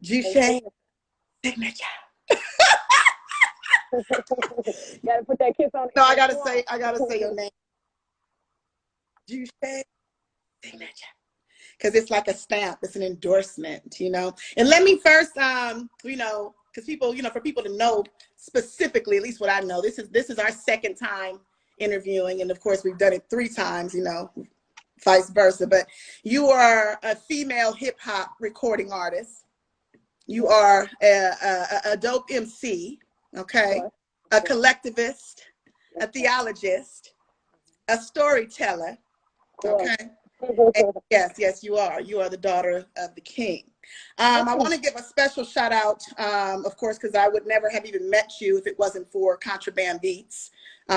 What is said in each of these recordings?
Jashay Signature. Gotta put that kiss on it. No, I gotta say your name. Jashay Signature. Because it's like a stamp, it's an endorsement, you know. And let me first, you know, because people, you know, for people to know specifically, at least what I know, this is our second time interviewing, and of course we've done it 3 times, you know, vice versa. But you are a female hip hop recording artist. You are a dope MC, okay, a collectivist, a theologist, a storyteller, okay. And yes, you are. You are the daughter of the king. I want to give a special shout out, of course, because I would never have even met you if it wasn't for Contraband Beats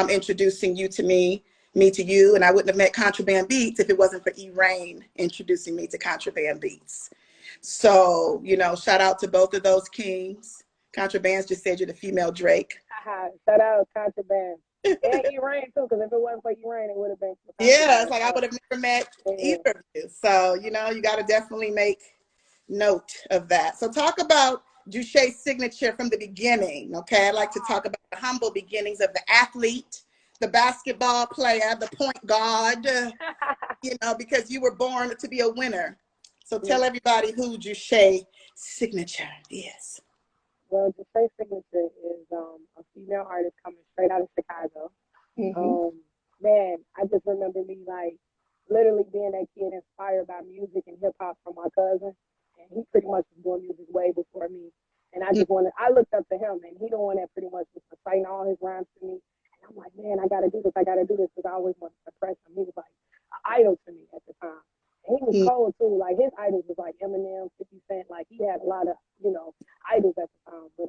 introducing you to me to you, and I wouldn't have met Contraband Beats if it wasn't for E-Rain introducing me to Contraband Beats. So, you know, shout out to both of those kings. Contraband's just said you're the female Drake. Shout out Contraband. And E-Rain too, because if it wasn't for E-Rain, it would have been. Yeah, it's like I would have never met either of you. So, you know, you got to definitely make note of that. So talk about Jashay Signature from the beginning, okay? I'd like to talk about the humble beginnings of the athlete, the basketball player, the point guard, you know, because you were born to be a winner. So tell everybody who Jashay Signature is. Well, Jashay Signature is a female artist coming straight out of Chicago. Man, I just remember me like literally being that kid inspired by music and hip hop from my cousin, and he pretty much was doing music way before me. And I looked up to him, and he the one that pretty much was reciting all his rhymes to me. And I'm like, man, I gotta do this, because I always wanted to impress him. He was like an idol to me at the time. And he was cold too. Like his idols was like Eminem, 50 Cent. Like he had a lot of, you know, idols at the time. But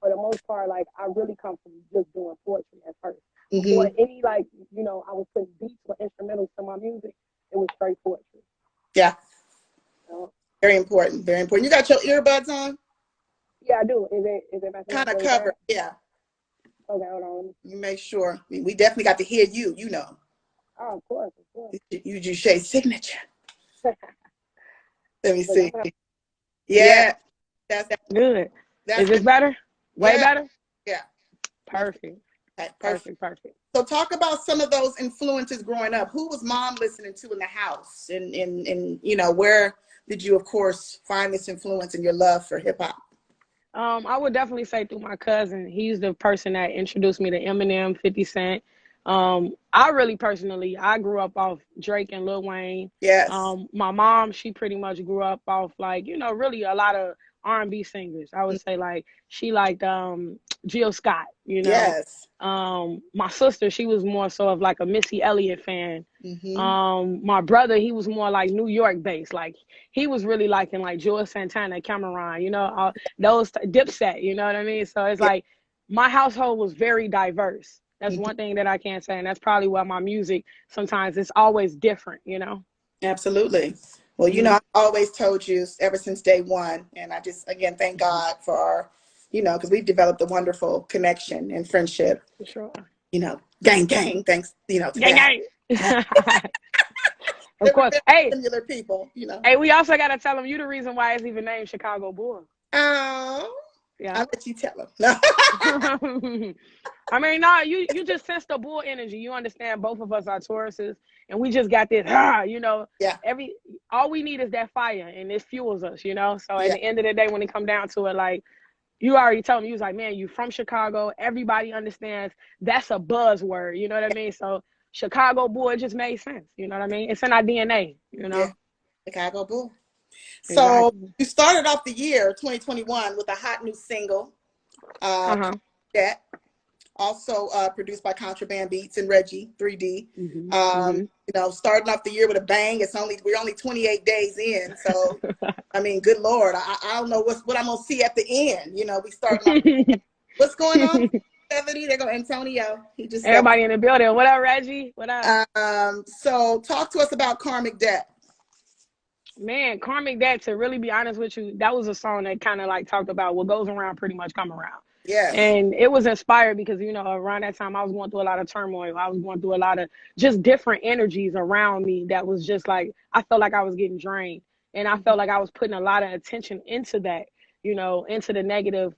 for the most part, like I really come from just doing poetry at first. Before any, like, you know, I was putting beats or instrumentals to my music, it was straight poetry. Yeah. Very important, very important. You got your earbuds on? Yeah, I do. Is it kind of covered? Yeah. Okay, hold on. You make sure. We definitely got to hear you, you know. Oh, of course. You Jashay Signature. Let me see. Yeah. That's good. Is this better? Way better? Yeah. Perfect. Okay, perfect. So talk about some of those influences growing up. Who was mom listening to in the house? And you know, where did you, of course, find this influence in your love for hip hop? I would definitely say through my cousin. He's the person that introduced me to Eminem, 50 Cent. I really personally, I grew up off Drake and Lil Wayne. Yes. My mom, she pretty much grew up off like, you know, really a lot of R&B singers. I would say like she liked Jill Scott, you know. Yes. My sister, she was more so of like a Missy Elliott fan. My brother, he was more like New York based. Like he was really liking like George Santana, Cameron, you know, those Dipset, you know what I mean? So it's like my household was very diverse. That's one thing that I can't say, and that's probably why my music sometimes it's always different, you know. Absolutely. Well, you know, I've always told you ever since day one, and I just, again, thank God for our, you know, because we've developed a wonderful connection and friendship. For sure. You know, gang, thanks, you know, to gang. Of course. Hey, similar people, you know. Hey, we also got to tell them you the reason why it's even named Chicago Bull. Oh. Yeah. I'll let you tell them. No. I mean, no, you just sense the bull energy. You understand both of us are Tauruses, and we just got this, you know. Yeah. All we need is that fire, and it fuels us, you know. So at the end of the day, when it come down to it, like, you already told me, you was like, man, you from Chicago. Everybody understands that's a buzzword, you know what I mean? So Chicago Bull, it just made sense, you know what I mean? It's in our DNA, you know. Yeah. Chicago Bull. So you started off the year 2021 with a hot new single, that also produced by Contraband Beats and Reggie 3D. You know, starting off the year with a bang. We're only 28 days in, so I mean, good Lord, I don't know what I'm gonna see at the end. You know, we starting. What's going on? 70. There go Antonio. He just everybody in the building. What up, Reggie? What up? So talk to us about Karmic Debt. Man, Karmic Debt, to really be honest with you, that was a song that kind of like talked about what goes around pretty much come around. Yeah. And it was inspired because, you know, around that time I was going through a lot of turmoil. I was going through a lot of just different energies around me that was just like, I felt like I was getting drained. And I felt like I was putting a lot of attention into that, you know, into the negative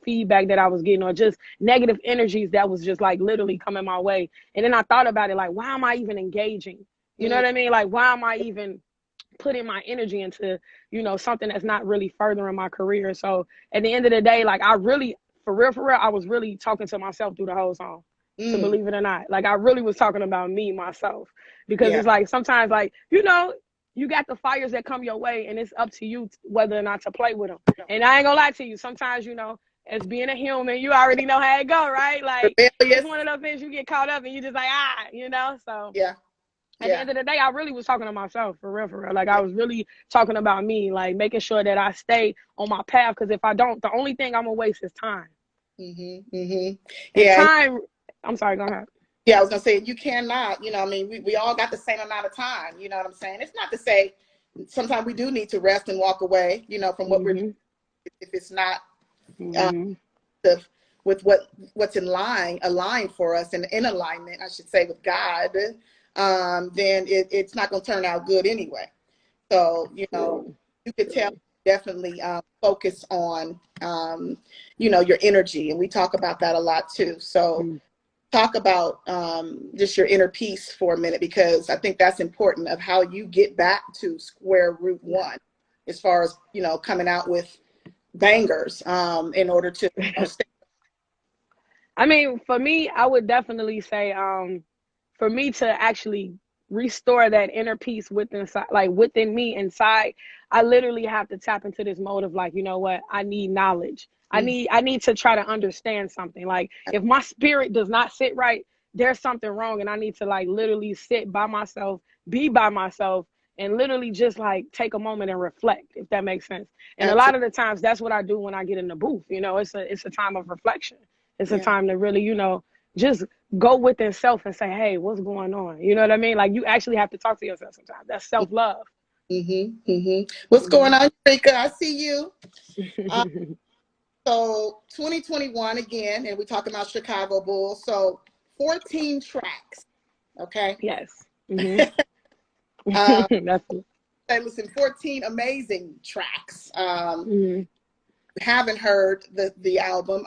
feedback that I was getting, or just negative energies that was just like literally coming my way. And then I thought about it, like, why am I even engaging? You know what I mean? Like, why am I even putting my energy into, you know, something that's not really furthering my career? So at the end of the day, like, I really, for real, I was really talking to myself through the whole song. To believe it or not, like, I really was talking about me, myself, because it's like sometimes, like, you know, you got the fires that come your way, and it's up to you whether or not to play with them. And I ain't gonna lie to you, sometimes, you know, as being a human, you already know how it go, right? Like, it's one of those things you get caught up and you just like, you know. So at the end of the day, I really was talking to myself, for real. Like, I was really talking about me, like, making sure that I stay on my path, because if I don't, the only thing I'm gonna waste is time. And time. I'm sorry, go ahead. Yeah, I was gonna say, you cannot, you know, I mean, we all got the same amount of time, you know what I'm saying? It's not to say sometimes we do need to rest and walk away, you know, from what we're doing, if it's not with what's aligned for us, and in alignment, I should say, with God, then it's not gonna turn out good anyway. So, you know, you could tell, definitely focus on, you know, your energy, and we talk about that a lot too. So talk about just your inner peace for a minute, because I think that's important, of how you get back to square root one, as far as, you know, coming out with bangers in order to, you know, stay. I mean, for me, I would definitely say, for me to actually restore that inner peace within me inside, I literally have to tap into this mode of, like, you know what, I need knowledge. I need to try to understand something. Like, if my spirit does not sit right, there's something wrong, and I need to, like, literally sit by myself, be by myself, and literally just, like, take a moment and reflect, if that makes sense. And a lot of the times, that's what I do when I get in the booth. You know, it's a time of reflection. It's a time to really, you know, just go within self and say, hey, what's going on? You know what I mean? Like, you actually have to talk to yourself sometimes. That's self-love. What's going on, Rika? I see you. So 2021 again, and we're talking about Chicago Bulls. So 14 tracks. Okay. Yes. Hey, listen, 14 amazing tracks. Haven't heard the album.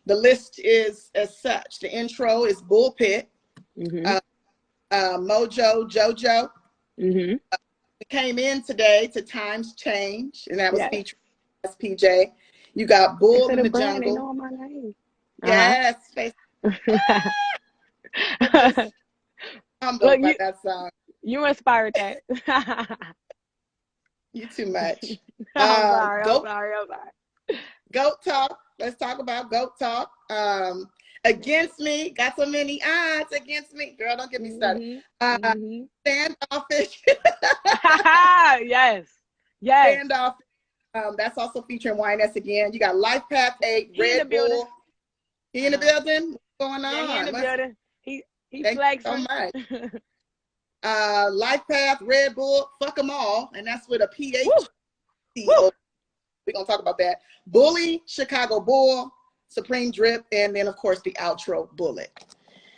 The list is as such. The intro is Bullpit, Mojo, JoJo. We came in today to Times Change, and that was featuring SPJ. You got Bull in the Jungle. They know my name. Yes. Look, by that song. You inspired that. You too much. I'm sorry. Goat Talk. Let's talk about Goat Talk. Against Me. Got so many odds against me. Girl, don't get me started. Standoffish. Yes. Standoff. That's also featuring YNS again. You got Life Path 8, Red Bull. He in the building? What's going on? Yeah, he in the building. He flexing. So much. Life Path, Red Bull, Fuck Them All, and that's with a PH. We're gonna talk about that. Bully, Chicago Bull, Supreme Drip, and then of course the outro, Bullet.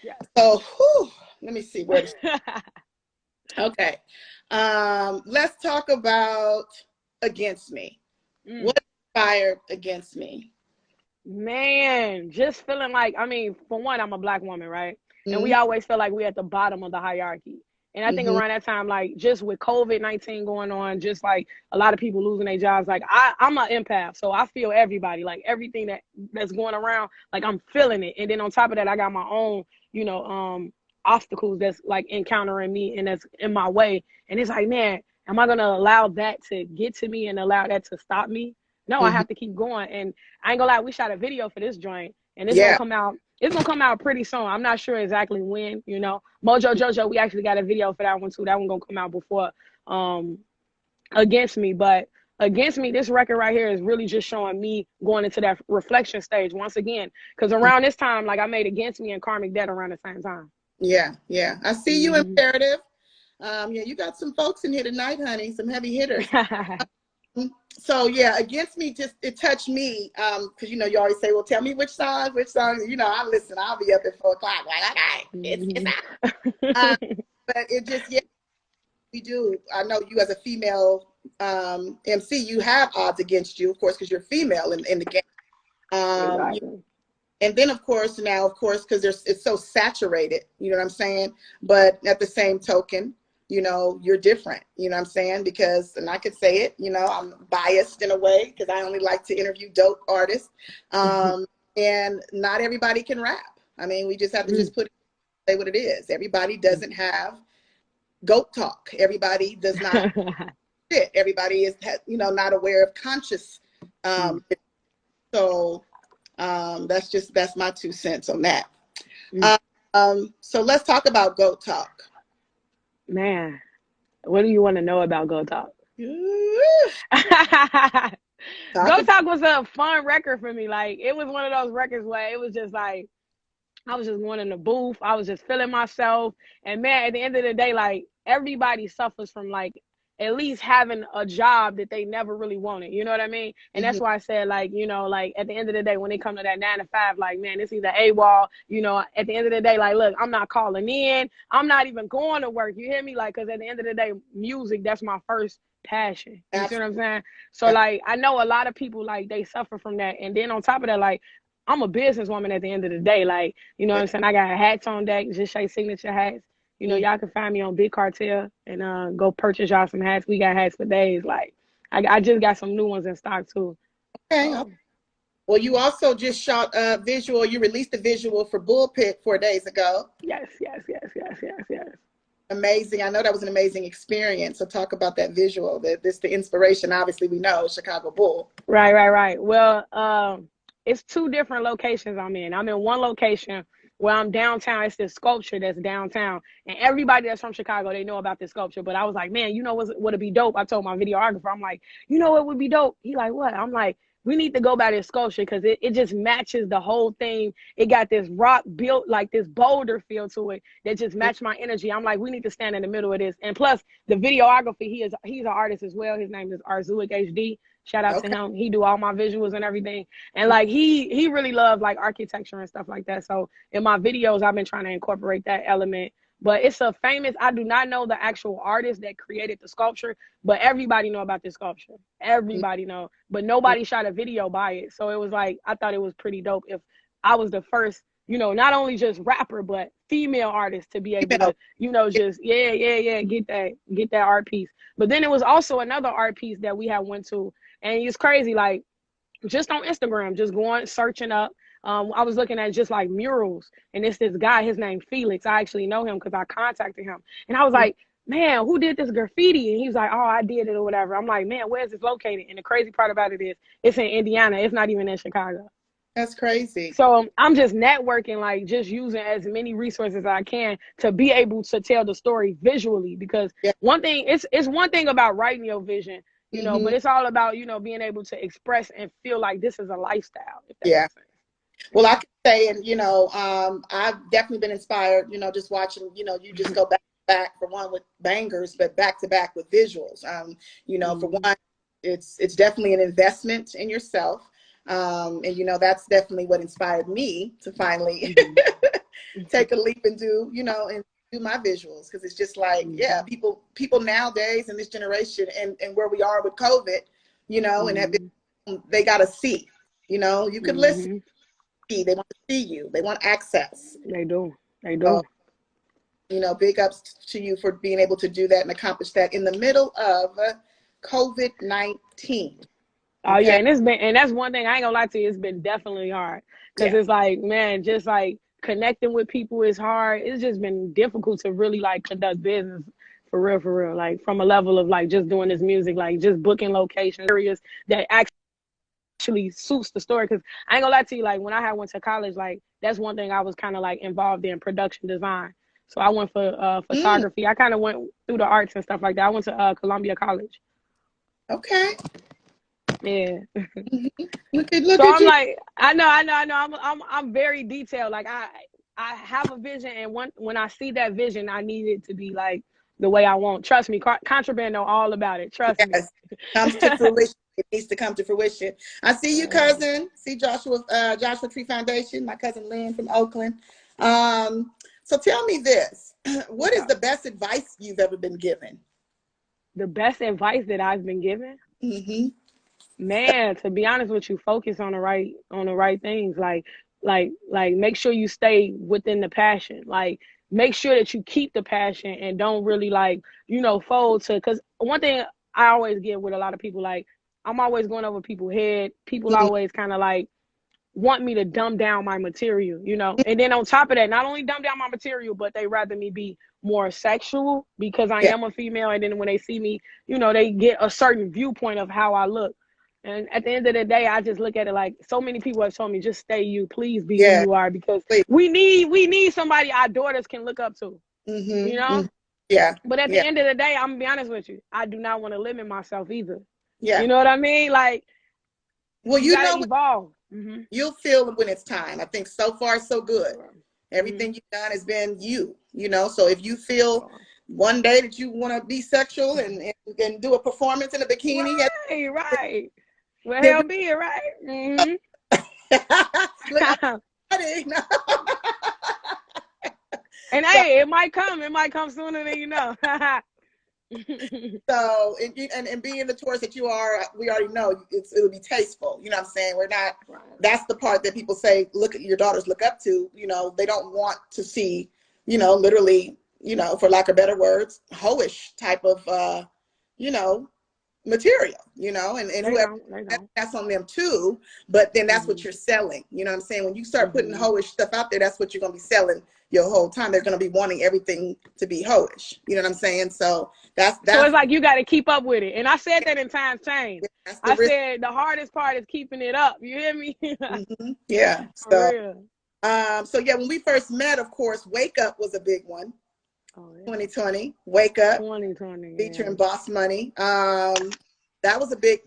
Yes. So let me see where. Okay. Let's talk about Against Me. What inspired Against Me? Man, just feeling like, I mean, for one, I'm a Black woman, right? And we always feel like we're at the bottom of the hierarchy. And I think around that time, like, just with COVID-19 going on, just like a lot of people losing their jobs, like, I'm an empath, so I feel everybody, like everything that's going around, like, I'm feeling it. And then on top of that, I got my own, you know, obstacles that's like encountering me and that's in my way. And it's like, man, am I gonna allow that to get to me and allow that to stop me? No, I have to keep going. And I ain't gonna lie, we shot a video for this joint, and it's gonna come out. It's gonna come out pretty soon. I'm not sure exactly when, you know. Mojo JoJo, we actually got a video for that one too. That one gonna come out before Against Me. But Against Me, this record right here is really just showing me going into that reflection stage once again. Because around this time, like, I made Against Me and Karmic Debt around the same time. Yeah. I see you, Imperative. Yeah, you got some folks in here tonight, honey. Some heavy hitters. So yeah, Against Me, just it touched me, because you know you always say, well, tell me which song, you know, I listen, I'll be up at 4 o'clock, like, okay, it's out. But it just, we do, I know you as a female MC, you have odds against you, of course, because you're female in the game. Exactly. And then, of course, now, of course, because it's so saturated, you know what I'm saying? But at the same token, you know, you're different, you know what I'm saying? Because, and I could say it, you know, I'm biased in a way because I only like to interview dope artists. And not everybody can rap. I mean, we just have to just say what it is. Everybody doesn't have goat talk. Everybody does not fit. Everybody is, you know, not aware of conscious. So that's my 2 cents on that. So let's talk about goat talk. Man, what do you want to know about Go Talk? Go Talk was a fun record for me. Like, it was one of those records where it was just like, I was just going in the booth. I was just feeling myself. And man, at the end of the day, like, everybody suffers from like at least having a job that they never really wanted. You know what I mean? And that's why I said, like, you know, like at the end of the day, when they come to that 9 to 5, like, man, it's either AWOL, you know, at the end of the day, like, look, I'm not calling in. I'm not even going to work. You hear me? Like, because at the end of the day, music, that's my first passion. You see what I'm saying? So like, I know a lot of people, like, they suffer from that. And then on top of that, like, I'm a businesswoman at the end of the day. Like, you know what I'm saying? I got hats on deck, Jashay Signature hats. You know, y'all can find me on Big Cartel and go purchase y'all some hats. We got hats for days. Like, I just got some new ones in stock too. Okay. So. Well, you also just shot a visual. You released a visual for Bullpit 4 days ago. Yes. Amazing. I know that was an amazing experience. So talk about that visual. The inspiration. Obviously, we know Chicago Bull. Right. Well, it's 2 different locations I'm in. I'm in one location where I'm downtown. It's this sculpture that's downtown. And everybody that's from Chicago, they know about this sculpture. But I was like, man, you know what would be dope? I told my videographer, I'm like, you know what would be dope? He like, what? I'm like, we need to go by this sculpture because it just matches the whole thing. It got this rock built, like this boulder feel to it that just matched my energy. I'm like, we need to stand in the middle of this. And plus, the videography, he's an artist as well. His name is Arzuic HD. Shout out to him. He do all my visuals and everything. And like he really loved like architecture and stuff like that. So in my videos, I've been trying to incorporate that element. But it's a famous, I do not know the actual artist that created the sculpture, but everybody know about this sculpture. Everybody know. But nobody shot a video by it. So it was like, I thought it was pretty dope if I was the first, you know, not only just rapper, but female artist to be able to, you know, just, get that art piece. But then it was also another art piece that we had went to. And it's crazy, like, just on Instagram, just going, searching up. I was looking at just like murals, and it's this guy, his name Felix. I actually know him because I contacted him. And I was like, man, who did this graffiti? And he was like, oh, I did it or whatever. I'm like, man, where's this located? And the crazy part about it is it's in Indiana. It's not even in Chicago. That's crazy. So I'm just networking, like just using as many resources as I can to be able to tell the story visually. Because one thing, it's one thing about writing your vision, you know, but it's all about, you know, being able to express and feel like this is a lifestyle. If that makes sense. Well, I can say, and, you know, I've definitely been inspired, you know, just watching, you know, you just go back for one with bangers, but back to back with visuals. You know, for one, it's definitely an investment in yourself. And, you know, that's definitely what inspired me to finally take a leap and do, you know, and do my visuals. Because it's just like, people nowadays in this generation and where we are with COVID, you know, and have been, they got to see, you know, you could listen. They want to see you. They want access. They do. You know, big ups to you for being able to do that and accomplish that in the middle of COVID-19. Oh yeah, and that's one thing I ain't gonna lie to you. It's been definitely hard because it's like, man, just like connecting with people is hard. It's just been difficult to really like conduct business for real. Like from a level of like just doing this music, like just booking locations, areas that actually suits the story. Because I ain't gonna lie to you, like when I went to college, like that's one thing I was kind of like involved in, production design. So I went for photography. I kind of went through the arts and stuff like that. I went to Columbia College. Okay. Yeah. Look so at I'm you. like, I know. I'm very detailed. Like I have a vision, and when I see that vision, I need it to be like the way I want. Trust me, Contraband know all about it. Trust me. Comes to fruition. It needs to come to fruition. I see you, cousin. See Joshua Tree Foundation. My cousin Lynn from Oakland. So tell me this: what is the best advice you've ever been given? the best advice that I've been given, man, to be honest with you, focus on the right things. Like make sure you stay within the passion. Like make sure that you keep the passion and don't really like, you know, fold to, because one thing I always get with a lot of people, like I'm always going over people's head. People always kind of like want me to dumb down my material, you know? And then on top of that, not only dumb down my material, but they rather me be more sexual because I am a female. And then when they see me, you know, they get a certain viewpoint of how I look. And at the end of the day, I just look at it like so many people have told me, just stay you, please be who you are, because we need somebody our daughters can look up to, you know? Yeah. But at the end of the day, I'm gonna be honest with you, I do not want to limit myself either. Yeah. You know what I mean? Like, well, you know, evolve. You'll feel when it's time. I think so far so good. Everything you've done has been you know. So if you feel one day that you want to be sexual and do a performance in a bikini, right. Well, hell be it, right? And hey, it might come sooner than you know. So and being the tourist that you are, we already know it'll be tasteful. You know what I'm saying? We're not. That's the part that people say, look at your daughters look up to. You know, they don't want to see, you know, literally, you know, for lack of better words, hoish type of, you know, material. You know, and whoever, that's on them too. But then that's what you're selling. You know what I'm saying? When you start putting hoish stuff out there, that's what you're gonna be selling your whole time. They're going to be wanting everything to be hoish. You know what I'm saying? So that's so it's like you got to keep up with it. And I said that in times change. I said the hardest part is keeping it up. You hear me? Yeah. So yeah, when we first met, of course, Wake Up was a big one. 2020, Wake Up, 2020, featuring Boss Money. That was a big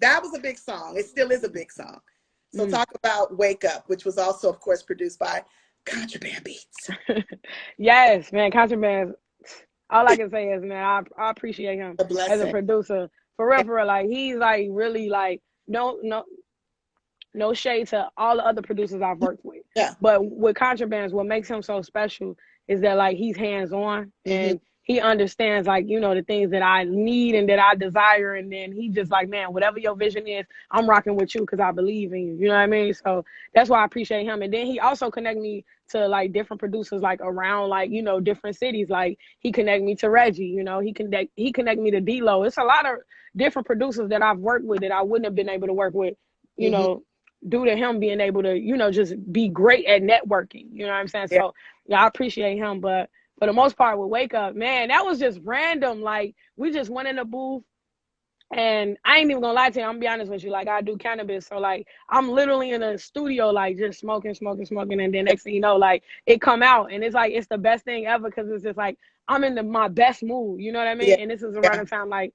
song. It still is a big song. So talk about Wake Up, which was also, of course, produced by Contraband Beats. Yes, man, Contraband. All I can say is, man, I appreciate him as a producer. For real, like he's like really like no shade to all the other producers I've worked with. Yeah. But with Contrabands, what makes him so special is that like he's hands on and he understands like, you know, the things that I need and that I desire. And then he just like, man, whatever your vision is, I'm rocking with you because I believe in you. You know what I mean? So that's why I appreciate him. And then he also connect me to like different producers like around like, you know, different cities. Like he connect me to Reggie, you know, he connect me to D-Lo. It's a lot of different producers that I've worked with that I wouldn't have been able to work with, you know, due to him being able to, you know, just be great at networking. You know what I'm saying? So yeah, I appreciate him. But for the most part with Wake Up, man, that was just random. Like we just went in the booth and I ain't even gonna lie to you. I'm gonna be honest with you. Like I do cannabis. So like I'm literally in a studio, like just smoking. And then next thing you know, like it come out and it's like, it's the best thing ever. Cause it's just like, I'm in my best mood. You know what I mean? Yeah. And this is around the time, like,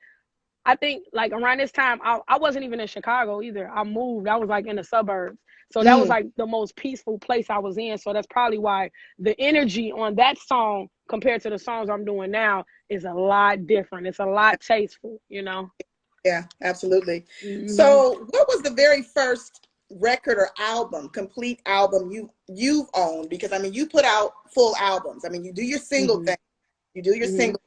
I think like around this time, I wasn't even in Chicago either. I moved. I was like in the suburbs. So that was like the most peaceful place I was in. So that's probably why the energy on that song compared to the songs I'm doing now is a lot different. It's a lot tasteful, you know? Yeah, absolutely. So what was the very first record or album, complete album you've owned? Because I mean, you put out full albums. I mean, you do your single thing. You do your single,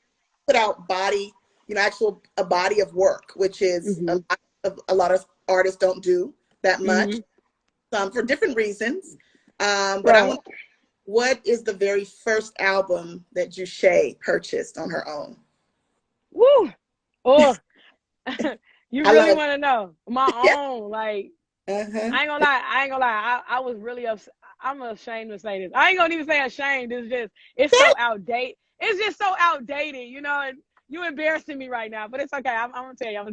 put out body, you know, a body of work, which is a lot of artists don't do that much, for different reasons. But what is the very first album that Jashay purchased on her own? Woo! Oh, you really want to know? My own, like, I ain't gonna lie. I was really upset. I'm ashamed to say this. I ain't gonna even say ashamed. It's so outdated. It's just so outdated, you know, and you embarrassing me right now, but it's okay. I'm gonna tell you.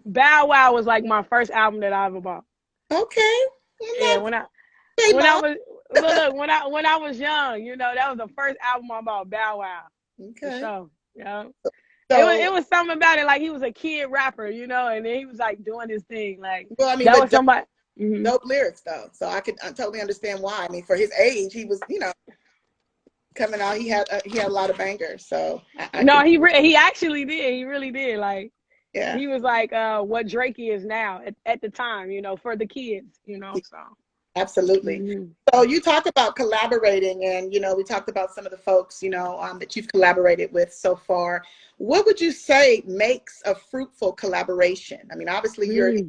Bow Wow was like my first album that I ever bought. Okay. Yeah, when I was young, you know, that was the first album I bought. Bow Wow. Okay. So, yeah. So, it was something about it, like he was a kid rapper, you know, and then he was like doing his thing, like. Well, I mean, that was somebody. Dope lyrics though, so I totally understand why. I mean, for his age, he was, you know, coming out, he had a lot of bangers. So he actually did. He really did. Like, yeah, he was like what Drake is now at the time, you know, for the kids, you know. So Absolutely. Mm-hmm. So you talked about collaborating, and we talked about some of the folks that you've collaborated with so far. What would you say makes a fruitful collaboration? I mean, obviously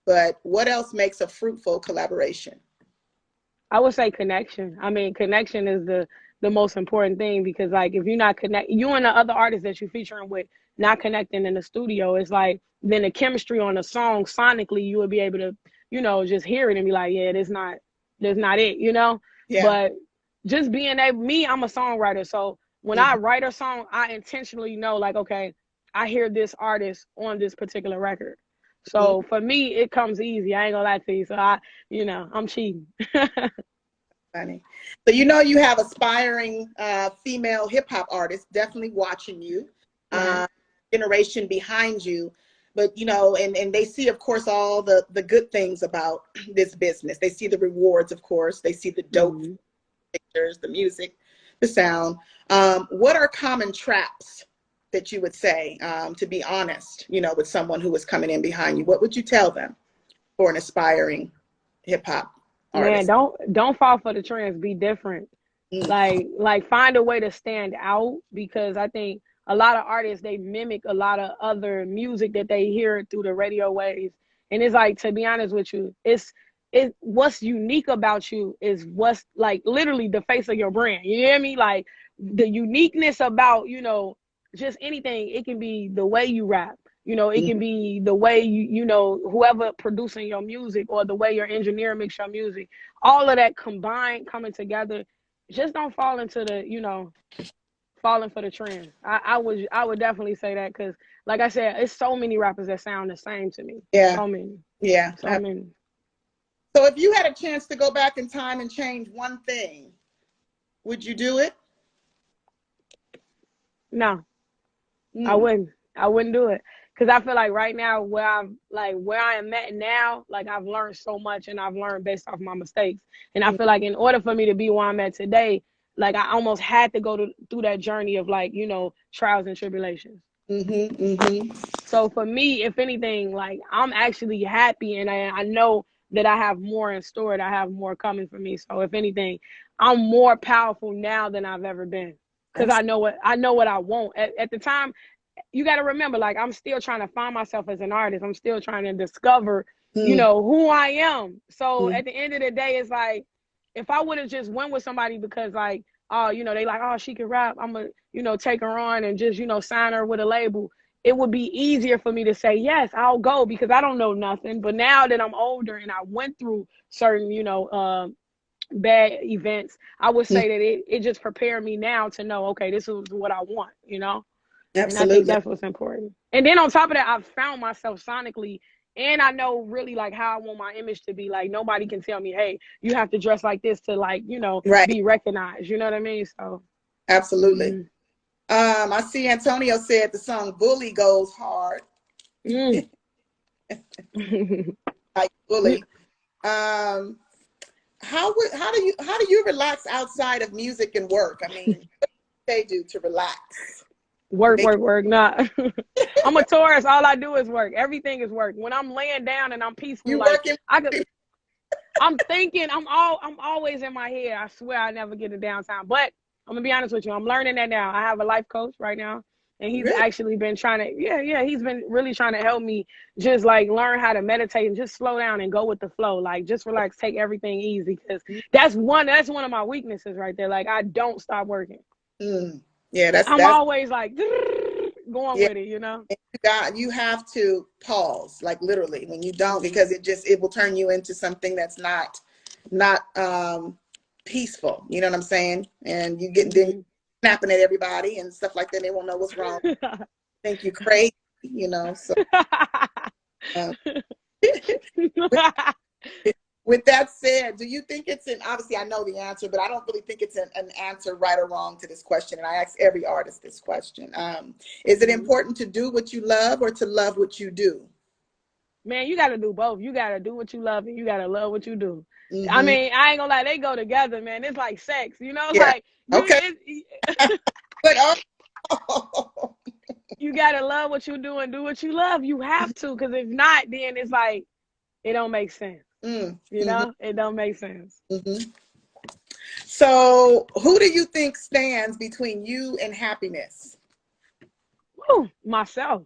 but what else makes a fruitful collaboration? I would say connection. I mean, connection is the most important thing, because like if you're not you and the other artists that you're featuring with not connecting in the studio, it's like then the chemistry on the song sonically you would be able to, just hear it and be like, yeah, that's not it, Yeah. But just being able, I'm a songwriter, so when I write a song, I intentionally know like, okay, I hear this artist on this particular record. So for me, it comes easy. I ain't gonna lie to you. So I'm cheating. Funny. So you have aspiring female hip hop artists definitely watching you, generation behind you, but and they see, of course, all the good things about this business. They see the rewards, of course. They see the dope pictures, the music, the sound. What are common traps that you would say, to be honest, with someone who is coming in behind you? What would you tell them for an aspiring hip hop artist? Man, don't fall for the trends. Be different. Like find a way to stand out, because I think a lot of artists, they mimic a lot of other music that they hear through the radio waves. And it's like, to be honest with you, it's what's unique about you is what's like literally the face of your brand. You hear me? Like the uniqueness about, just anything. It can be the way you rap. It can be the way whoever producing your music, or the way your engineer makes your music. All of that combined, coming together. Just don't fall into the, falling for the trend. I would definitely say that, because, like I said, it's so many rappers that sound the same to me. Yeah. So many. Yeah. So many. So if you had a chance to go back in time and change one thing, would you do it? No, I wouldn't. I wouldn't do it, because I feel like right now where I am at now, like I've learned so much, and I've learned based off my mistakes. And I feel like in order for me to be where I'm at today, like I almost had to go through that journey of like, trials and tribulations. So for me, if anything, like I'm actually happy, and I know that I have more in store, and I have more coming for me. So if anything, I'm more powerful now than I've ever been, because I know what I want. At the time, you got to remember, like I'm still trying to find myself as an artist. I'm still trying to discover, who I am. So at the end of the day, it's like, if I would have just went with somebody because like, oh, they like, oh, she can rap, I'm gonna, take her on and just, sign her with a label. It would be easier for me to say, yes, I'll go, because I don't know nothing. But now that I'm older and I went through certain, bad events, I would say that it just prepared me now to know, okay, this is what I want, And I think that's what's important. And then on top of that, I've found myself sonically, and I know really like how I want my image to be. Like nobody can tell me, hey, you have to dress like this to like, be recognized. You know what I mean? So absolutely. I see Antonio said the song Bully goes hard. Like Bully. How do you relax outside of music and work? I mean, what do they do to relax? Work. Nah. I'm a Taurus. All I do is work. Everything is work. When I'm laying down and I'm peaceful, I'm thinking, I'm always in my head. I swear I never get a downtime. But I'm gonna be honest with you. I'm learning that now. I have a life coach right now, and he's actually been trying to, he's been really trying to help me just like learn how to meditate and just slow down and go with the flow. Like just relax, take everything easy, because that's one of my weaknesses right there. Like I don't stop working. Yeah, I'm always like going with it, You have to pause, like literally, when you don't, because it will turn you into something that's not peaceful. You know what I'm saying? And you get then snapping at everybody and stuff like that. They won't know what's wrong. Think you crazy, So with that said, do you think obviously I know the answer, but I don't really think it's an answer right or wrong to this question. And I ask every artist this question. Is it important to do what you love or to love what you do? Man, you got to do both. You got to do what you love and you got to love what you do. I mean, I ain't gonna lie, they go together, man. It's like sex, like you got to love what you do and do what you love. You have to, because if not, then it's like, it don't make sense. You know, it don't make sense. So who do you think stands between you and happiness? Woo, myself.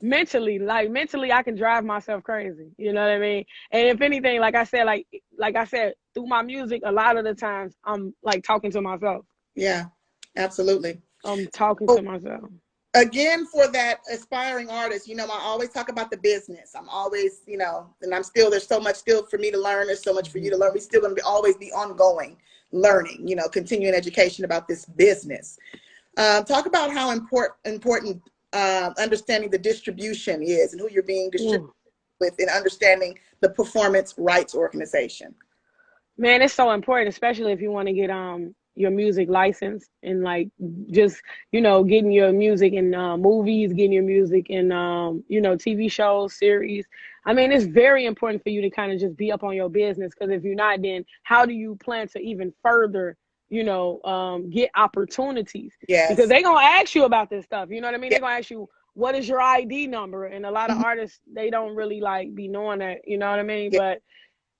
Mentally, I can drive myself crazy. You know what I mean? And if anything, like I said, through my music, a lot of the times I'm like talking to myself. Yeah, absolutely. I'm talking to myself. Again, for that aspiring artist, you know, I always talk about the business. I'm always, you know, and there's so much still for me to learn. There's so much for you to learn. We're still going to always be ongoing learning, you know, continuing education about this business. Talk about how important understanding the distribution is and who you're being distributed with, and understanding the performance rights organization. Man, it's so important, especially if you want to get your music licensed, and like just, you know, getting your music in movies, getting your music in you know, TV shows, series. I mean, it's very important for you to kind of just be up on your business, because if you're not, then how do you plan to even further, you know, get opportunities? Yes. Because they're gonna ask you about this stuff. You know what I mean? They're gonna ask you, what is your ID number? And a lot of artists, they don't really like be knowing that. You know what I mean? But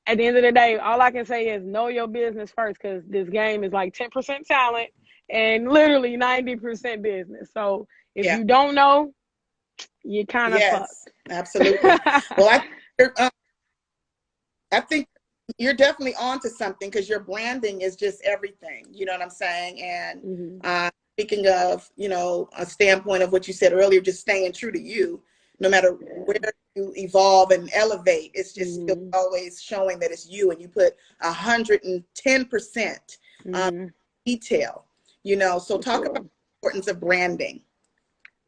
at the end of the day, all I can say is know your business first, because this game is like 10% talent and literally 90% business. So if you don't know, you kind of fucked. Absolutely. Well, I think you're definitely onto something, because your branding is just everything. You know what I'm saying? And speaking of, you know, a standpoint of what you said earlier, just staying true to you, no matter where you evolve and elevate, it's just still always showing that it's you, and you put 110% detail, you know. So talk about the importance of branding.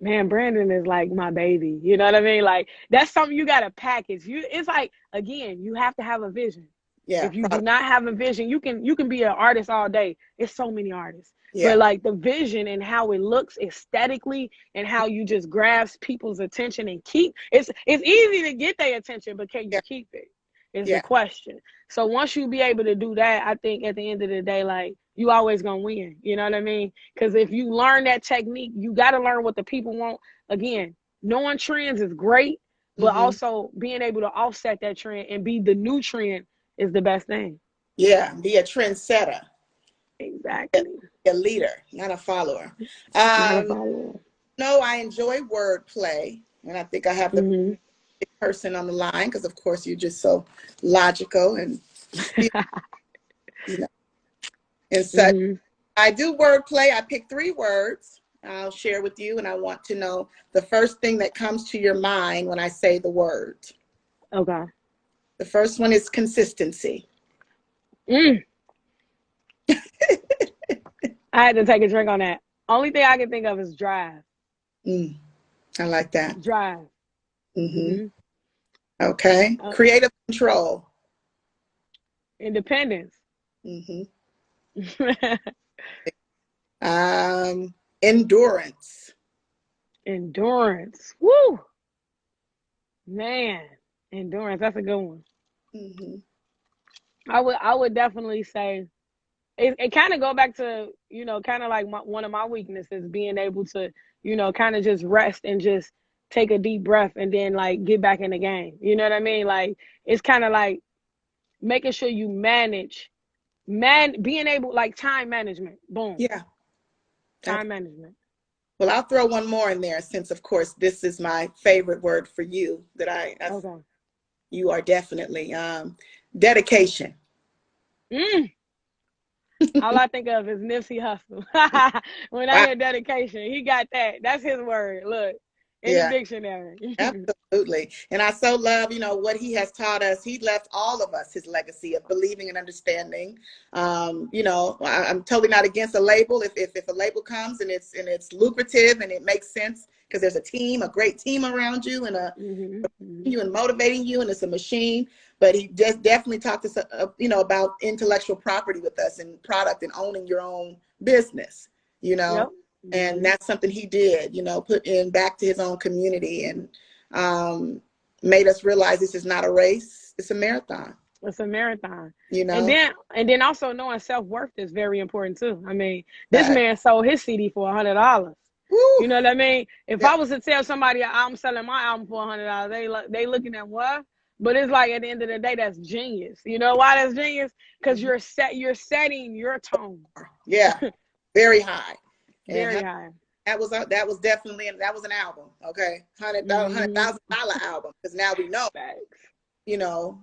Man, branding is like my baby. You know what I mean? Like, that's something you got to package. It's like, again, you have to have a vision. Yeah. If you do not have a vision, you can be an artist all day. It's so many artists. Yeah. But like the vision and how it looks aesthetically, and how you just grasp people's attention and it's easy to get their attention, but can you keep it? Is the question. So once you be able to do that, I think at the end of the day, like, you always gonna win. You know what I mean? Because if you learn that technique, you got to learn what the people want. Again, knowing trends is great, but also being able to offset that trend and be the new trend is the best thing. Yeah, be a trendsetter. Exactly. A leader, not a follower. No, I enjoy wordplay, and I think I have the person on the line, because of course you're just so logical and you know, and such. I do wordplay. I pick 3 words I'll share with you, and I want to know the first thing that comes to your mind when I say the word. Okay. The first one is consistency. I had to take a drink on that. Only thing I can think of is drive. I like that. Drive. Okay. Creative control. Independence. Endurance. Endurance. Woo! Man, endurance. That's a good one. I would definitely say it kind of go back to, you know, kind of like one of my weaknesses, being able to, you know, kind of just rest and just take a deep breath and then like get back in the game. You know what I mean? Like, it's kind of like making sure you being able, like, time management. Boom. Yeah. Time management. Well, I'll throw one more in there, since of course this is my favorite word for you, that you are definitely dedication. All I think of is Nipsey Hussle. When I hear dedication, he got that. That's his word. Look, in the dictionary. Absolutely. And I so love, you know, what he has taught us. He left all of us his legacy of believing and understanding. You know, I'm totally not against a label. If a label comes and it's lucrative and it makes sense, because there's a great team around you, and you and motivating you, and it's a machine. But he just definitely talked to us, you know, about intellectual property with us, and product, and owning your own business, you know. And that's something he did, you know, put in back to his own community, and made us realize this is not a race, it's a marathon. It's a marathon, you know. And then also knowing self-worth is very important too. I mean, this man sold his CD for $100. You know what I mean? If I was to tell somebody I'm selling my album for $100, they looking at what? But it's like at the end of the day, that's genius. You know why that's genius? Because you're setting your tone. Yeah, very high. Very high. That was definitely, that was an album. Okay, $100,000 album. Because now we know, you know,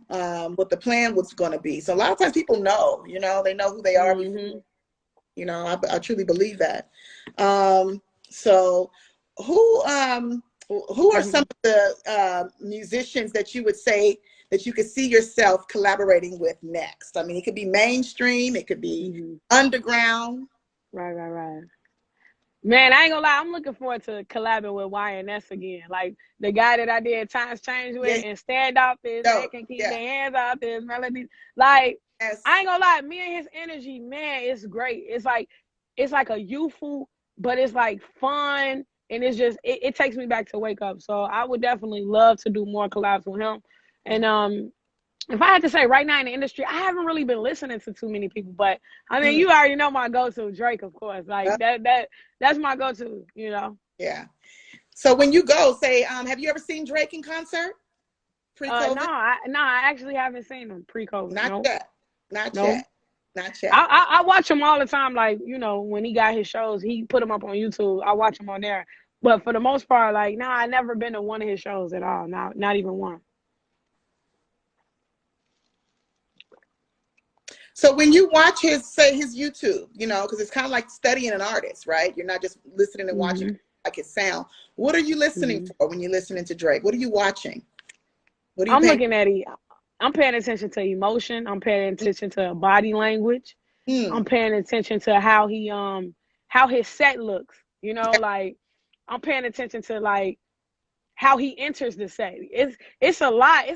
what the plan was going to be. So a lot of times people know, you know, they know who they are. You know, I truly believe that. So who are some of the musicians that you would say that you could see yourself collaborating with next? I mean, it could be mainstream, it could be underground. Right. Man, I ain't gonna lie, I'm looking forward to collabing with YNS again. Like the guy that I did Times Change with and Stand Off This, they can keep their hands off this melody. Like, I ain't gonna lie, me and his energy, man, it's great. It's like a youthful, but it's like fun, and it's just it takes me back to Wake Up. So I would definitely love to do more collabs with him. And if I had to say right now in the industry, I haven't really been listening to too many people, but I mean, you already know my go-to, Drake, of course. Like that's my go-to, you know? Yeah. So when you go, say, have you ever seen Drake in concert? Pre-COVID? No, I actually haven't seen him pre-COVID. Not yet. I watch him all the time. Like, you know, when he got his shows, he put them up on YouTube. I watch him on there. But for the most part, like, I never been to one of his shows at all. Not even one. So when you watch his YouTube, you know, because it's kind of like studying an artist, right? You're not just listening and watching like his sound. What are you listening for when you're listening to Drake? What are you watching? What are you I'm paying attention to emotion. I'm paying attention to body language. I'm paying attention to how his set looks. You know, like I'm paying attention to like how he enters the set. It's a lot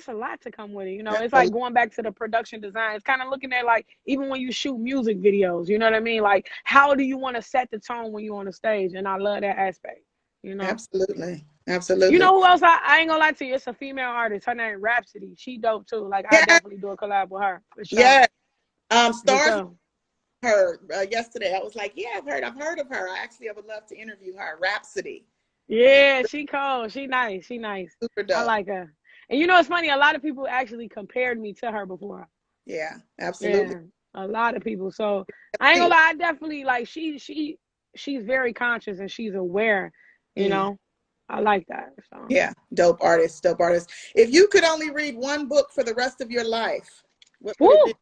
to come with it. You know, it's like going back to the production design. It's kind of looking at like even when you shoot music videos, you know what I mean? Like how do you want to set the tone when you're on the stage? And I love that aspect. You know, absolutely. You know who else? I ain't gonna lie to you. It's a female artist. Her name Rhapsody. She dope too. Like I definitely do a collab with her. For sure. Yeah. Stars her yesterday. I was like, yeah, I've heard of her. I would love to interview her. Rhapsody. Yeah, she cool. She nice. Super dope. I like her. And you know, it's funny. A lot of people actually compared me to her before. Yeah, absolutely. Yeah, a lot of people. So I ain't gonna lie. I definitely like she's very conscious and she's aware. You know, I like that. So. Yeah, dope artist. If you could only read one book for the rest of your life, what would it be?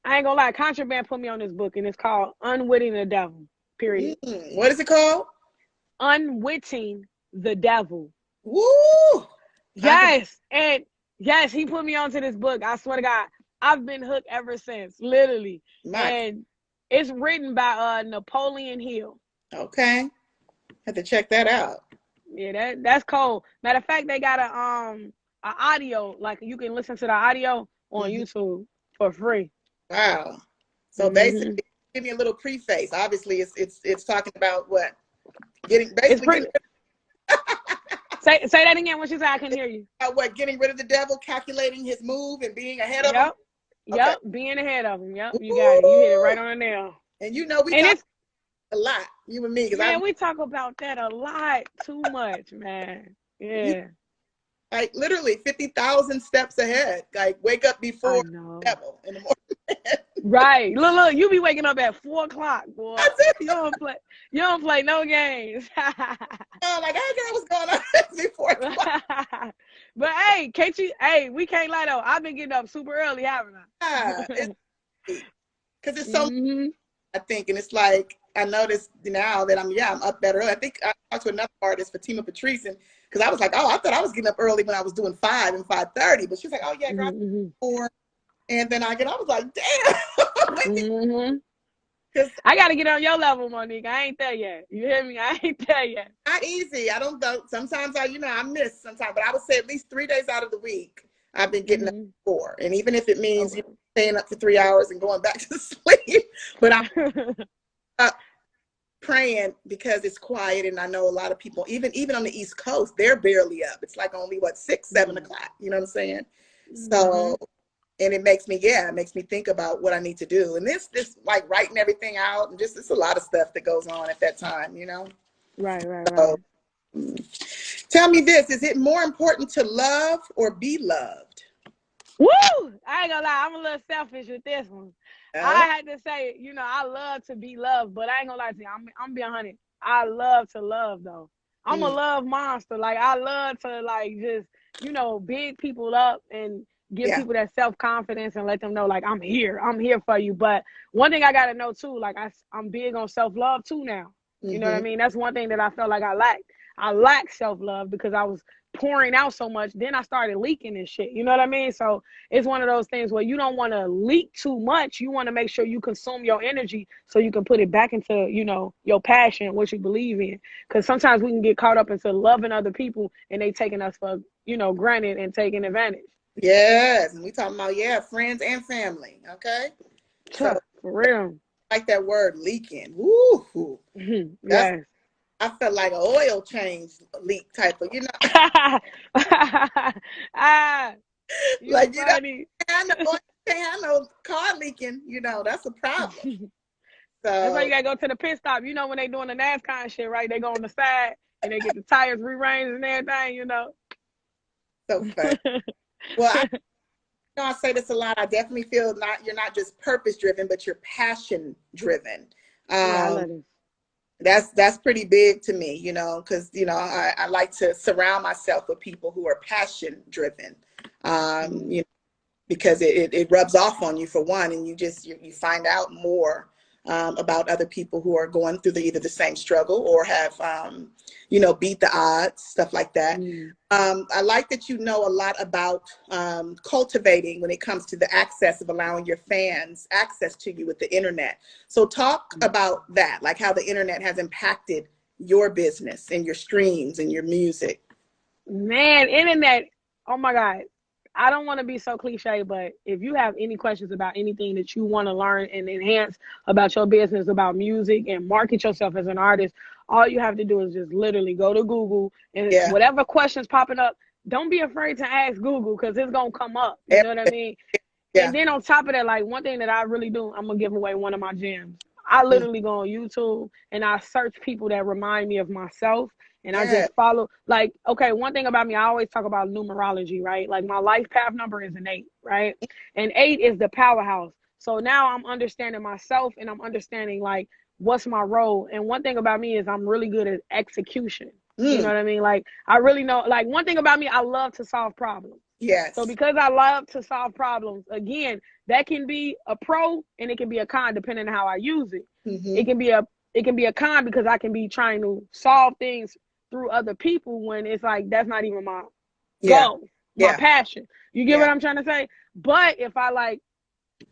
I ain't gonna lie. Contraband put me on this book, and it's called Unwitting the Devil. Period. What is it called? Unwitting the Devil. Woo! Yes, and yes, he put me onto this book. I swear to God, I've been hooked ever since, literally. And it's written by Napoleon Hill. Okay, have to check that out. Yeah, that's cool. Matter of fact, they got a audio, like you can listen to the audio on YouTube for free. Wow. So basically, give me a little preface. Obviously, it's talking about what. Say that again. What you said, I couldn't hear you. What? Getting rid of the devil, calculating his move, and being ahead of him. Yep, being ahead of him. Yep, you got it. You hit it right on the nail. And you know we talk a lot, you and me. Man, we talk about that a lot. Too much, man. Yeah. Like literally 50,000 steps ahead. Like wake up before the devil in the morning. Right. Look, you be waking up at 4 o'clock, boy. You don't play no games. Oh, like, hey girl, what's going on before? But hey, we can't lie though. I've been getting up super early, haven't I? Because it's so I think, and it's like I noticed now that I'm up that early. I think I talked to another artist, Fatima Patrice, and because I was like, oh, I thought I was getting up early when I was doing 5 and 5:30, but she's like, oh yeah, girl, 4. And then I was like, damn. I got to get on your level, Monique. I ain't there yet. You hear me? I ain't there yet. Not easy. I don't know. Sometimes I miss sometimes, but I would say at least 3 days out of the week, I've been getting up at 4. And even if it means staying up for 3 hours and going back to sleep, but I'm up praying because it's quiet. And I know a lot of people, even on the East Coast, they're barely up. It's like only 6, 7 o'clock. You know what I'm saying? So, and it makes me think about what I need to do. And this like writing everything out and just, it's a lot of stuff that goes on at that time, you know? Right. So Tell me this, is it more important to love or be loved? Woo! I ain't gonna lie, I'm a little selfish with this one. I had to say, you know, I love to be loved, but I ain't gonna lie to you, I'm being honest. I love to love though. I'm a love monster. Like I love to like just, you know, big people up and give people that self-confidence and let them know like I'm here for you. But one thing I gotta know too, like I'm big on self-love too now. You know what I mean? That's one thing that I felt like I lacked. I lacked self-love because I was pouring out so much. Then I started leaking and shit. You know what I mean? So it's one of those things where you don't want to leak too much. You want to make sure you consume your energy so you can put it back into, you know, your passion, what you believe in. Because sometimes we can get caught up into loving other people and they taking us for, you know, granted and taking advantage. Yes. And we talking about, friends and family. Okay. So for real. Like that word leaking. Woo. Yes. I felt like an oil change leak type of, you know. Like, you funny. Know, can't have no car leaking, you know, that's a problem. So that's why you gotta go to the pit stop. You know, when they doing the NASCAR and shit, right? They go on the side and they get the tires rearranged and everything, you know. So funny. Well, I say this a lot. I definitely feel you're not just purpose driven, but you're passion driven. I love it. That's pretty big to me, you know, because, you know, I like to surround myself with people who are passion driven, you know, because it rubs off on you for one, and you find out more about other people who are going through either the same struggle or have, you know, beat the odds, stuff like that. I like that you know a lot about cultivating when it comes to the access of allowing your fans access to you with the internet. So talk about that, like how the internet has impacted your business and your streams and your music. Man, internet, oh my God. I don't want to be so cliche, but if you have any questions about anything that you want to learn and enhance about your business, about music, and market yourself as an artist, all you have to do is just literally go to Google and whatever questions popping up, don't be afraid to ask Google because it's going to come up. You know what I mean? And then on top of that, like one thing that I really do, I'm going to give away one of my gems. I literally go on YouTube and I search people that remind me of myself. And I just follow, like, okay, one thing about me, I always talk about numerology, right? Like my life path number is an 8, right? And 8 is the powerhouse. So now I'm understanding myself and I'm understanding like what's my role. And one thing about me is I'm really good at execution. You know what I mean? Like I really know, like one thing about me, I love to solve problems. Yes. So because I love to solve problems, again, that can be a pro and it can be a con depending on how I use it. It can be a con because I can be trying to solve things through other people when it's like that's not even my goal, my passion. You get what I'm trying to say? But if I like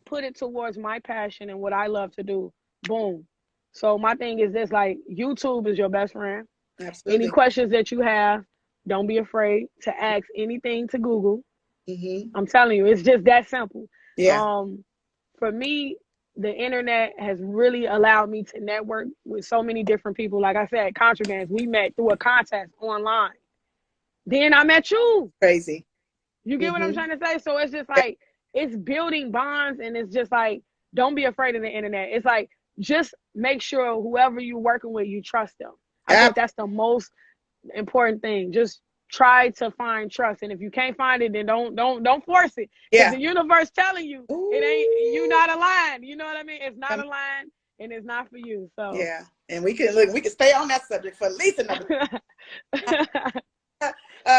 put it towards my passion and what I love to do, boom. So my thing is this, like YouTube is your best friend. Absolutely. Any questions that you have, don't be afraid to ask anything to Google. I'm telling you, it's just that simple. For me, the internet has really allowed me to network with so many different people. Like I said, Contrabands, we met through a contest online. Then I met you. Crazy. You get what I'm trying to say? So it's just like, it's building bonds and it's just like, don't be afraid of the internet. It's like, just make sure whoever you're working with, you trust them. I think that's the most important thing. Just try to find trust, and if you can't find it, then don't force it. Because the universe telling you it ain't, you not aligned. You know what I mean? It's not aligned, and it's not for you. So and we can stay on that subject for at least another.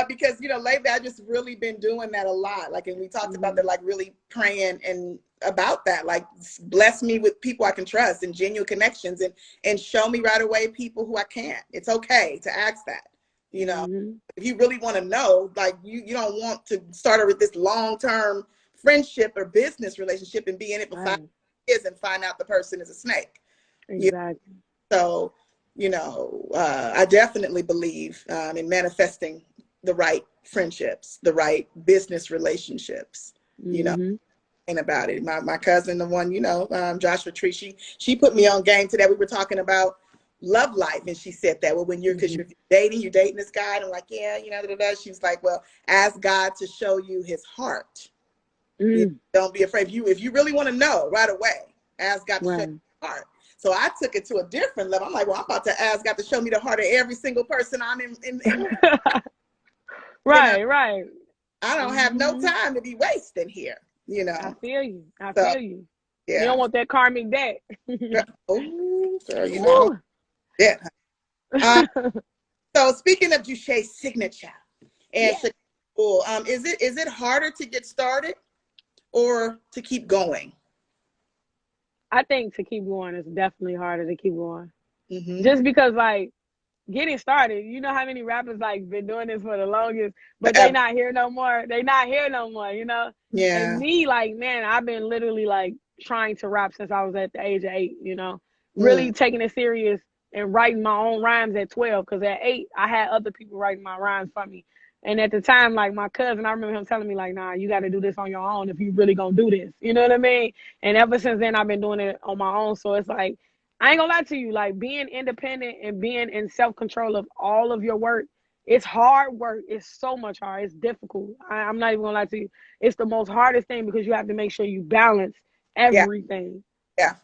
Because you know, lately I just really been doing that a lot. Like, and we talked about that, like really praying and about that, like bless me with people I can trust and genuine connections, and show me right away people who I can't. It's okay to ask that. You know, if you really want to know, like you don't want to start with this long-term friendship or business relationship and be in it for 5 years and find out the person is a snake. Exactly. So, you know, I definitely believe in manifesting the right friendships, the right business relationships, you know, and about it. My cousin, the one, you know, Joshua Tree, she put me on game today. We were talking about love life, and she said that, well, when you're dating this guy, and I'm like, yeah, you know, she was like, well, ask God to show you his heart. Don't be afraid. If you really want to know right away, ask God to show you his heart. So I took it to a different level. I'm like, well, I'm about to ask God to show me the heart of every single person I'm in Right, right. I don't have no time to be wasting here, you know. I feel you. I So, feel you. yeah. You don't want that karmic debt. Oh, girl, you know. Yeah. So speaking of Jashay Signature and Chicago, is it harder to get started or to keep going? I think to keep going is definitely harder to keep going. Just because, like, getting started, you know how many rappers like been doing this for the longest, but they not here no more. They not here no more, you know? Yeah. And me, like, man, I've been literally like trying to rap since I was at the age of 8, you know? Really taking it serious and writing my own rhymes at 12, because at 8, I had other people writing my rhymes for me. And at the time, like, my cousin, I remember him telling me, like, nah, you got to do this on your own if you really going to do this. You know what I mean? And ever since then, I've been doing it on my own. So it's like, I ain't gonna lie to you, like, being independent and being in self-control of all of your work, it's hard work. It's so much hard. It's difficult. I'm not even gonna lie to you. It's the most hardest thing because you have to make sure you balance everything. Yeah.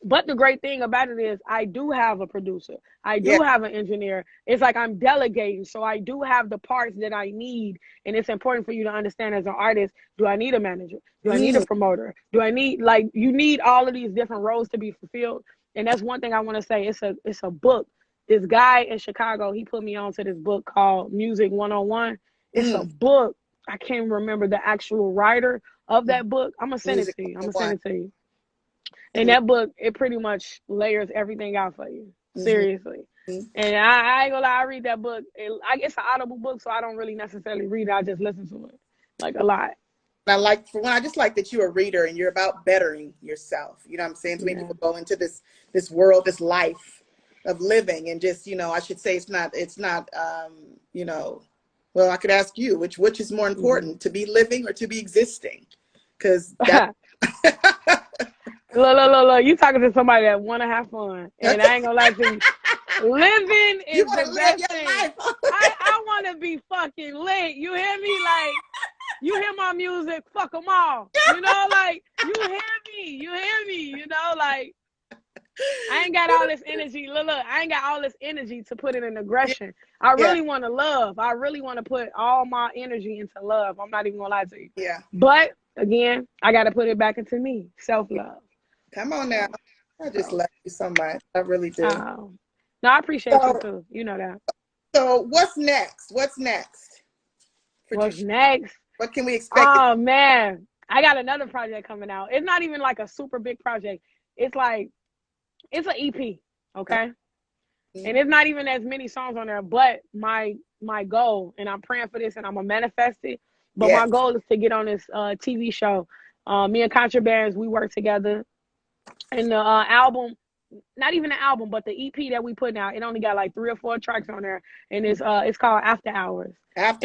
But the great thing about it is I do have a producer. I do have an engineer. It's like I'm delegating. So I do have the parts that I need. And it's important for you to understand as an artist, do I need a manager? Do I need a promoter? Do I need, like, you need all of these different roles to be fulfilled. And that's one thing I want to say. It's a book. This guy in Chicago, he put me onto this book called Music 101. It's a book. I can't remember the actual writer of that book. I'm going to send it to you. And that book, it pretty much layers everything out for you. Seriously. And I ain't gonna lie, I read that book. It's an audible book, so I don't really necessarily read it. I just listen to it, like, a lot. I just like that you're a reader and you're about bettering yourself. You know what I'm saying? So many people go into this world, this life of living, and just, you know, I should say it's not, you know, well, I could ask you, which is more important, to be living or to be existing? Because that Look, you talking to somebody that want to have fun. And I ain't gonna lie to you. Living is the best thing. I want to be fucking lit. You hear me? Like, you hear my music, fuck them all. You know, like, you hear me, you know, like, I ain't got all this energy. Look, I ain't got all this energy to put it in aggression. I really want to love. I really want to put all my energy into love. I'm not even gonna lie to you. Yeah. But again, I got to put it back into me. Self-love. Come on now. I just love you so much. I really do. No, I appreciate you too. You know that. So what's next? What's next? What's next? What can we expect? Oh, man. I got another project coming out. It's not even like a super big project. It's like, it's an EP, okay? And it's not even as many songs on there, but my goal, and I'm praying for this and I'm going to manifest it, but my goal is to get on this TV show. Me and Contrabands, we work together. And the album, not even the album, but the EP that we put out, it only got like 3 or 4 tracks on there, and it's called After Hours. Yeah,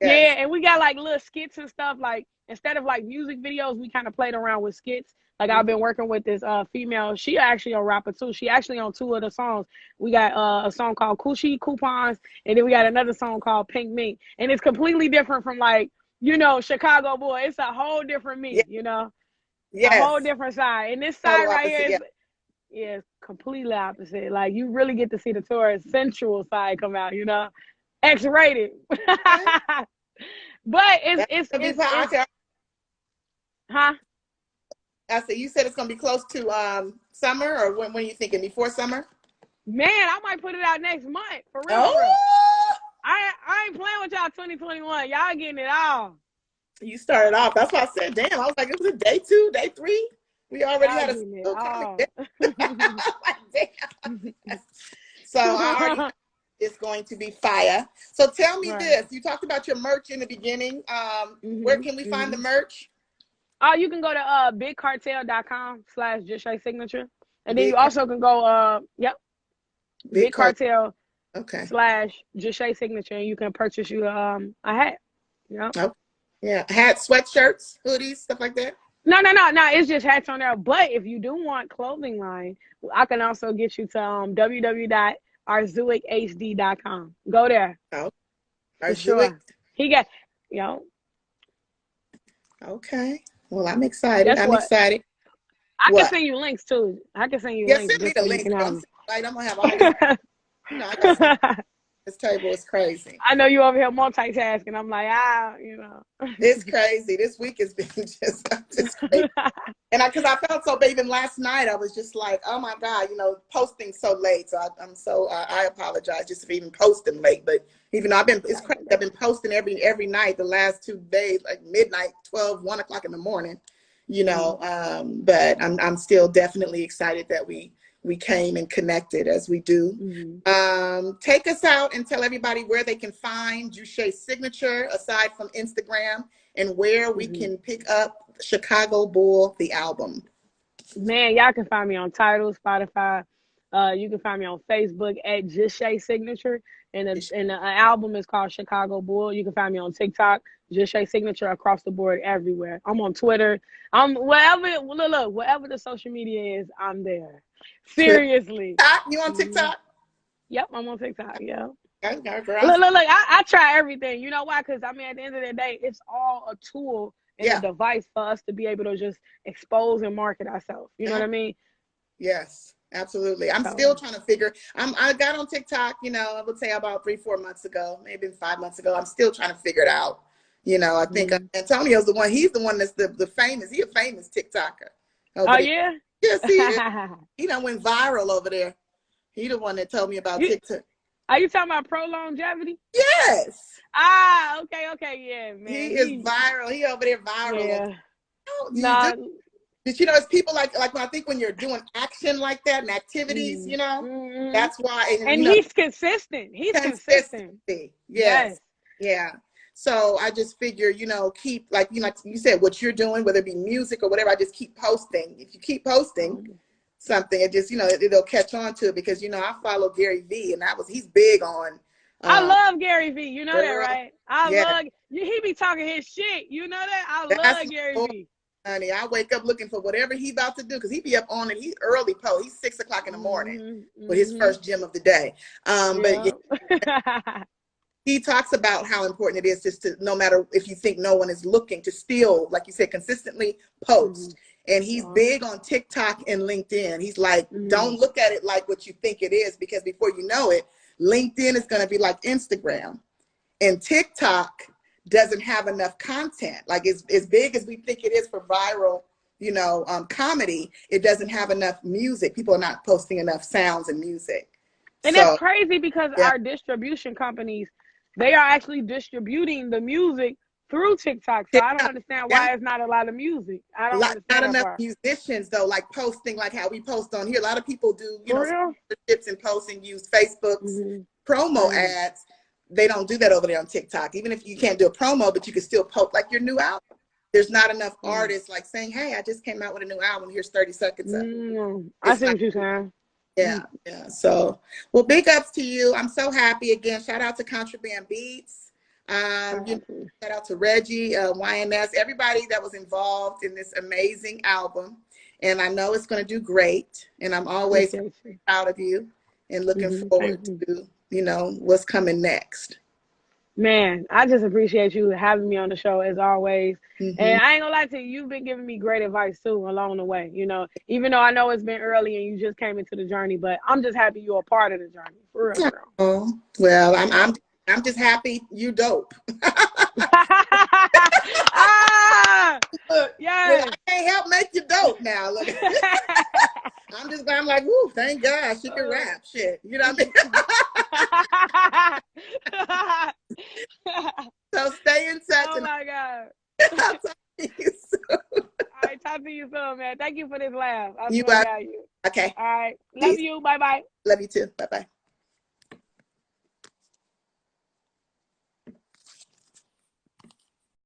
and we got like little skits and stuff. Like, instead of like music videos, we kind of played around with skits. Like, I've been working with this female. She actually a rapper too. She actually on 2 of the songs. We got a song called Coochie Coupons, and then we got another song called Pink Mink. And it's completely different from, like, you know, Chicago Boy. It's a whole different me, you know. A whole different side. And this side right here is completely opposite. Like, you really get to see the tourist sensual side come out, you know. X-rated. But it's huh? I said, you said it's gonna be close to summer, or when are you thinking? Before summer? Man, I might put it out next month. For real. For real. I ain't playing with y'all 2021. Y'all getting it all. You started off. That's why I said, damn. I was like, it was a day 2, day 3. We already had a single coming. Damn. So I already it's going to be fire. So tell me this. You talked about your merch in the beginning. Where can we find the merch? Oh, you can go to bigcartel.com/Jashay Signature. And then you also can go Big Cartel /Jashay Signature, and you can purchase you a hat. You know? Oh, yeah. Hats, sweatshirts, hoodies, stuff like that. No. It's just hats on there. But if you do want clothing line, I can also get you to www.arzuikhd.com. Go there. Oh, sure. He got, Okay. Well, I'm excited. I'm excited. I can What? send you links too. I can send you Yeah, links send me just the so you link. can have I'm them. like, I'm gonna have all this. You know, I got some, this table is crazy. I know you over here multitasking. I'm like, you know. It's crazy. This week has been just crazy. And because I felt so bad, even last night, I was just like, oh my God, you know, posting so late. So I apologize just for even posting late. But even though it's crazy, I've been posting every night the last 2 days, like midnight, 12, 1 o'clock in the morning, you know. But I'm still definitely excited that we came and connected as we do. Take us out and tell everybody where they can find Jashay Signature aside from Instagram, and where we can pick up Chicago Bull, the album. Man, y'all can find me on Tidal, Spotify. You can find me on Facebook at Jashay Signature. And the album is called Chicago Bull. You can find me on TikTok, Jashay Signature, across the board everywhere. I'm on Twitter. I'm wherever the social media is, I'm there. Seriously. You on TikTok? Yep, I'm on TikTok. Yeah. Okay, girl. Look, I try everything. You know why? Because I mean, at the end of the day, it's all a tool and a device for us to be able to just expose and market ourselves. You know what I mean? Yes, absolutely. I'm still trying to figure. I got on TikTok, you know, I would say about 3-4 months ago, maybe 5 months ago. I'm still trying to figure it out. You know, I think Antonio's the one. He's the one that's the famous. He's a famous TikToker. Oh yeah. Yes, he is. He done went viral over there. He the one that told me about TikTok. Are you talking about Pro Longevity? Yes. Okay, yeah, man. He is viral. He over there viral. Yeah. Did you know it's people like when I think when you're doing action like that and activities, you know, that's why. And you know, he's consistent. He's consistent. Yes. Yeah. So I just figure, you know, keep like you said, what you're doing, whether it be music or whatever, I just keep posting. If you keep posting something, it just, you know, it'll catch on to it, because, you know, I follow Gary V, and he's big on. I love Gary V. You know that, right? I love. He be talking his shit. You know that? I love Gary V. Honey, I wake up looking for whatever he's about to do, because he be up on it. He's early post. He's 6 o'clock in the morning with his first gym of the day. But he talks about how important it is just to, no matter if you think no one is looking, to still, like you said, consistently post. And he's big on TikTok and LinkedIn. He's like, don't look at it like what you think it is, because before you know it, LinkedIn is going to be like Instagram, and TikTok doesn't have enough content. Like as big as we think it is for viral, you know, comedy, it doesn't have enough music. People are not posting enough sounds and music. And that's crazy, because our distribution companies, they are actually distributing the music through TikTok. So I don't understand why it's not a lot of music. I don't understand. Not enough musicians though, like posting like how we post on here. A lot of people do, you know, sponsorships and posting, use Facebook's promo ads. They don't do that over there on TikTok. Even if you can't do a promo, but you can still post like your new album. There's not enough artists like saying, hey, I just came out with a new album. Here's 30 seconds of it. I see what you're saying. Yeah. So, well, big ups to you. I'm so happy again. Shout out to Contraband Beats. Shout out to Reggie, YNS, everybody that was involved in this amazing album. And I know it's going to do great. And I'm always proud of you and looking forward to, you know, what's coming next. Man, I just appreciate you having me on the show as always. And I ain't gonna lie to you, you've been giving me great advice too along the way. You know, even though I know it's been early and you just came into the journey, but I'm just happy you're a part of the journey. For real. Oh, well, I'm just happy you dope. Look, I can't help make you dope now. Look. I'm like, woo, thank God she can rap. Shit. You know what I mean? So stay in touch. Oh my God. I'll talk to you soon. All right, talk to you soon, man. Thank you for this laugh. You are. You. Okay. All right. Love you. Bye-bye. Love you too. Bye-bye.